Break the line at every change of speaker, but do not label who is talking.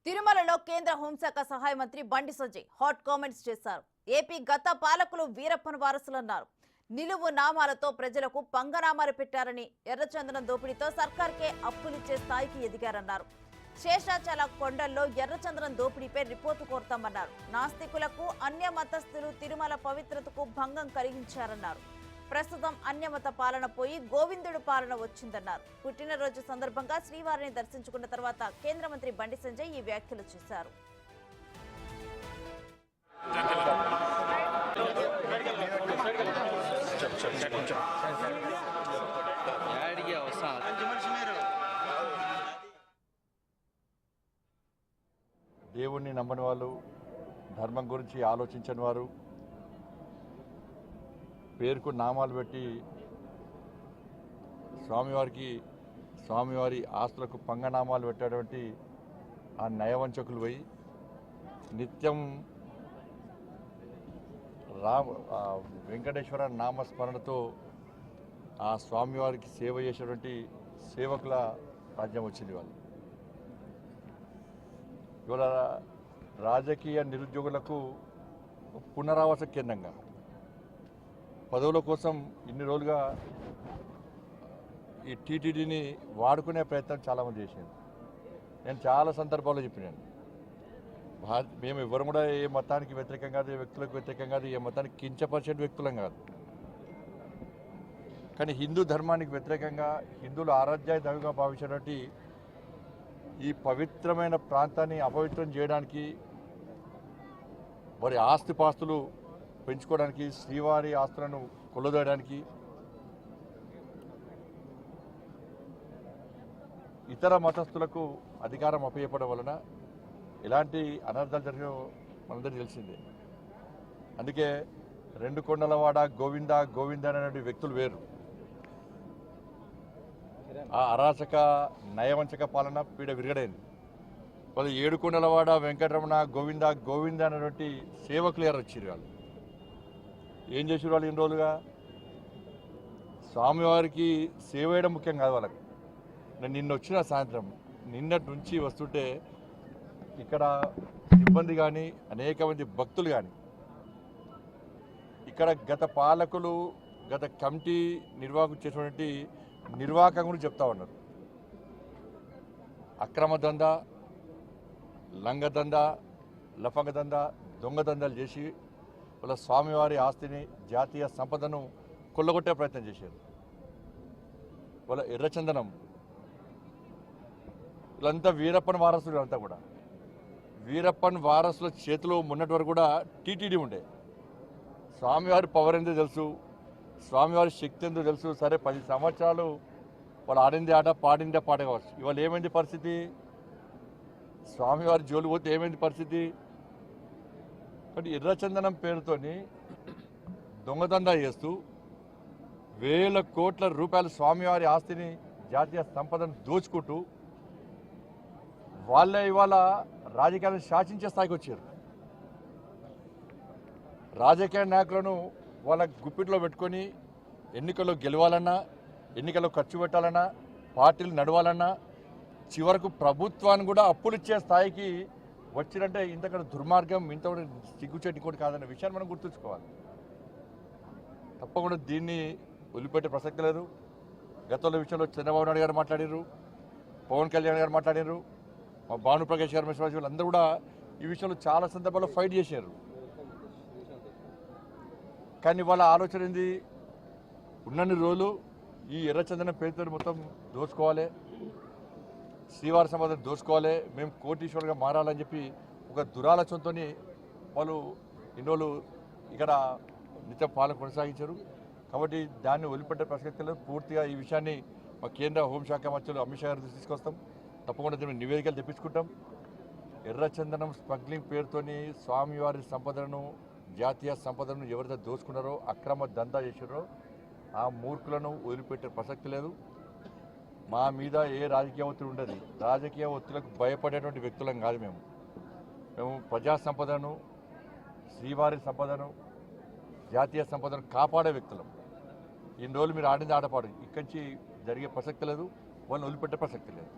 తిరుమలలో కేంద్ర హోంశాఖ సహాయ మంత్రి బండి సంజయ్ హాట్ కామెంట్స్ చేశారు. ఏపీ గత పాలకులు వీరప్పన్ వారసులన్నారు. నిలువు నామాలతో ప్రజలకు పంగనామాలు పెట్టారని, ఎర్రచందనం దోపిడీతో సర్కార్కే అప్పులిచ్చే స్థాయికి ఎదిగారన్నారు. శేషాచల కొండల్లో ఎర్రచందనం దోపిడీపై రిపోర్టు కోరుతామన్నారు. నాస్తికులకు అన్య మతస్థులు తిరుమల పవిత్రతకు భంగం కలిగించారన్నారు. ప్రస్తుతం అన్యమత పాలన పోయి గోవిందుడు పాలన వచ్చిందన్నారు. పుట్టినరోజు సందర్భంగా శ్రీవారిని దర్శించుకున్న తర్వాత కేంద్ర మంత్రి బండి సంజయ్ ఈ వ్యాఖ్యలు చేశారు.
దేవుణ్ణి నమ్మని వాళ్ళు, ధర్మం గురించి ఆలోచించని వారు పేరుకు నామాలు పెట్టి స్వామివారి ఆస్తులకు పంగనామాలు పెట్టేటువంటి ఆ నయవంచకులు పోయి నిత్యం వెంకటేశ్వర నామస్మరణతో ఆ స్వామివారికి సేవ చేసేటువంటి సేవకుల రాజ్యం వచ్చింది వాళ్ళు. ఇవాళ రాజకీయ నిరుద్యోగులకు పునరావాస కేంద్రంగా పదవుల కోసం ఇన్ని రోజులుగా ఈ టీటీడీని వాడుకునే ప్రయత్నం చాలామంది చేసింది. నేను చాలా సందర్భాల్లో చెప్పినాను, మేము ఎవరు కూడా ఏ మతానికి వ్యతిరేకం కాదు, ఏ వ్యక్తులకు వ్యతిరేకం కాదు, ఏ మతానికి కించపరిచే వ్యక్తులం కాదు. కానీ హిందూ ధర్మానికి వ్యతిరేకంగా, హిందువులు ఆరాధ్య దైవంగా భావించినటువంటి ఈ పవిత్రమైన ప్రాంతాన్ని అపవిత్రం చేయడానికి, వారి ఆస్తిపాస్తులు పెంచుకోవడానికి, శ్రీవారి ఆస్తులను కొల్లదోయడానికి, ఇతర మతస్థులకు అధికారం అప్పచెప్పడం వలన ఎలాంటి అనర్థాలు జరిగినో మనందరికీ తెలిసిందే. అందుకే రెండు కొండలవాడ గోవింద గోవింద అనే వ్యక్తులు వేరు. ఆ అరాచక నయవంచక పాలన పీడ విరగడైంది. వాళ్ళు ఏడుకొండలవాడ వెంకటరమణ గోవింద గోవింద అనేటువంటి సేవకులు ఎవరు వచ్చారు. వాళ్ళు ఏం చేసారు? వాళ్ళు ఇన్ని రోజులుగా స్వామివారికి సేవ చేయడం ముఖ్యం కాదు వాళ్ళకి. నేను నిన్న వచ్చిన సాయంత్రం, నిన్నటి నుంచి వస్తుంటే ఇక్కడ సిబ్బంది కానీ, అనేక మంది భక్తులు కానీ, ఇక్కడ గత పాలకులు, గత కమిటీ నిర్వాహకులు చేసినటువంటి నిర్వాహకం గురించి చెప్తా ఉన్నారు. అక్రమ దందా, లంగ దందా, లఫంగ దందా, దొంగ దందాలు చేసి వాళ్ళ స్వామివారి ఆస్తిని, జాతీయ సంపదను కొల్లగొట్టే ప్రయత్నం చేశారు. వాళ్ళ ఎర్రచందనం, వీళ్ళంతా వీరప్పన్ వారసులు. అంతా కూడా వీరప్పన్ వారసుల చేతిలో మొన్నటి వరకు కూడా టీటీడీ ఉండే. స్వామివారి పవర్ ఎంతో తెలుసు, స్వామివారి శక్తి ఎంతో తెలుసు. సరే 10 సంవత్సరాలు వాళ్ళు ఆడింది ఆట, పాడిందే పాట కావచ్చు. ఇవాళ ఏమైంది పరిస్థితి? స్వామివారి జోలు పోతే ఏమైంది పరిస్థితి? కాబట్టి ఎర్రచందనం పేరుతోని దొంగదందా చేస్తూ వేల కోట్ల రూపాయల స్వామివారి ఆస్తిని, జాతీయ సంపదను దోచుకుంటూ వాళ్ళే ఇవాళ రాజకీయాలను శాసించే స్థాయికి వచ్చారు. రాజకీయ నాయకులను వాళ్ళ గుప్పిట్లో పెట్టుకొని ఎన్నికల్లో గెలవాలన్నా, ఎన్నికల్లో ఖర్చు పెట్టాలన్నా, పార్టీలు నడవాలన్నా, చివరకు ప్రభుత్వాన్ని కూడా అప్పులు ఇచ్చే స్థాయికి వచ్చినంటే ఇంతకన్నా దుర్మార్గం, ఇంత సిగ్గుచేటి కూడా కాదన్న విషయాన్ని మనం గుర్తుంచుకోవాలి. తప్పకుండా దీన్ని వదిలిపెట్టే ప్రసక్తి లేదు. గతంలో విషయంలో చంద్రబాబు నాయుడు గారు మాట్లాడారు, పవన్ కళ్యాణ్ గారు మాట్లాడారు, మా భానుప్రకాష్ గారు, మిశ్రా వీళ్ళందరూ కూడా ఈ విషయంలో చాలా సందర్భాల్లో ఫైట్ చేశారు. కానీ వాళ్ళ ఆలోచన ఏంది? ఉన్నన్ని రోజులు ఈ ఎర్రచందనం పేరుతో మొత్తం దోచుకోవాలి, శ్రీవారి సంపదను దోచుకోవాలి, మేము కోటీశ్వరులుగా మారాలని చెప్పి ఒక దురాలోచనతో వాళ్ళు ఇన్ని రోజులు ఇక్కడ నిత్యం పాలన కొనసాగించారు. కాబట్టి దాన్ని వదిలిపెట్టే ప్రసక్తి లేదు. పూర్తిగా ఈ విషయాన్ని మా కేంద్ర హోంశాఖ మంత్రులు అమిత్ షా గారు తీసుకొస్తాం. తప్పకుండా దీన్ని నివేదికలు తెప్పించుకుంటాం. ఎర్రచందనం స్మగ్లింగ్ పేరుతోని స్వామివారి సంపదను, జాతీయ సంపదను ఎవరైతే దోచుకున్నారో, అక్రమ దందా చేశారో ఆ మూర్ఖులను వదిలిపెట్టే ప్రసక్తి లేదు. మా మీద ఏ రాజకీయ ఒత్తిడి ఉండదు. రాజకీయ ఒత్తిడిలకు భయపడేటువంటి వ్యక్తులం కాదు. మేము ప్రజా సంపదను, శ్రీవారి సంపదను, జాతీయ సంపదను కాపాడే వ్యక్తులం. ఇన్ని రోజులు మీరు ఆడింది ఆటపాడు, ఇక్కడి నుంచి జరిగే ప్రసక్తి లేదు, వాళ్ళని వదిలిపెట్టే ప్రసక్తి లేదు.